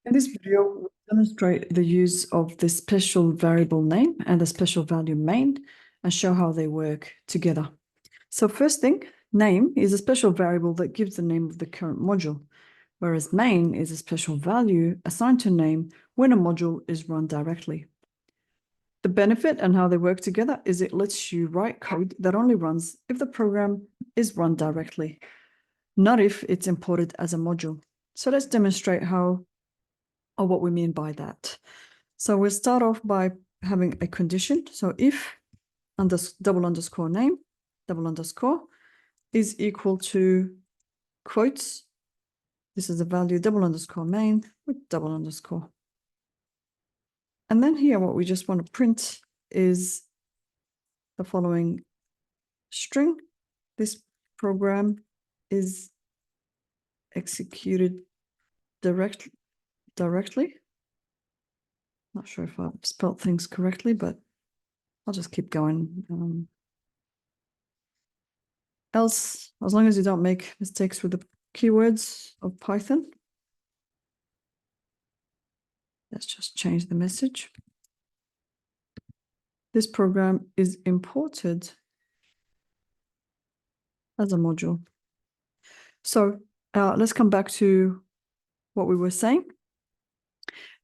In this video, we demonstrate the use of the special variable name and the special value main and show how they work together. So first thing, name is a special variable that gives the name of the current module, whereas main is a special value assigned to name when a module is run directly. The benefit and how they work together is it lets you write code that only runs if the program is run directly, not if it's imported as a module. So let's demonstrate how or what we mean by that. So we'll start off by having a condition. So if double underscore name, double underscore is equal to quotes. This is a value double underscore main with double underscore. And then here, what we just want to print is the following string. This program is executed directly. Not sure if I've spelled things correctly, but I'll just keep going. Else, as long as you don't make mistakes with the keywords of Python. Let's just change the message. This program is imported as a module. So let's come back to what we were saying.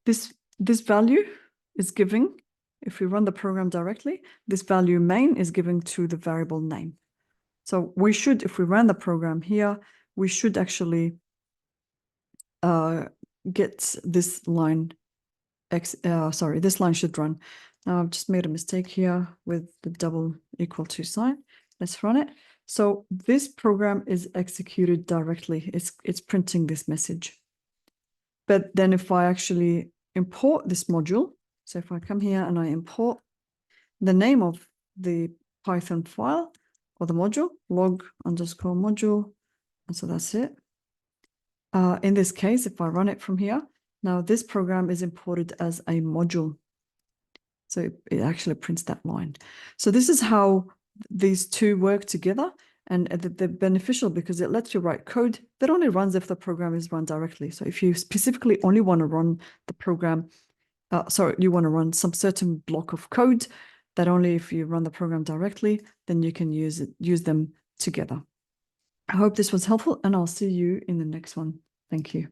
This value is giving, if we run the program directly, this value main is giving to the variable name. So we should, if we ran the program here, we should actually get this line, this line should run. Now I've just made a mistake here with the double equal to sign. Let's run it. So this program is executed directly. It's printing this message. But then if I actually import this module, so if I come here and I import the name of the Python file or the module, log underscore module, and so that's it. In this case, if I run it from here, now this program is imported as a module. So it actually prints that line. So this is how these two work together, and they're beneficial because it lets you write code that only runs if the program is run directly. So if you specifically only want to run the program, you want to run some certain block of code that only if you run the program directly, then you can use them together. I hope this was helpful, and I'll see you in the next one. Thank you.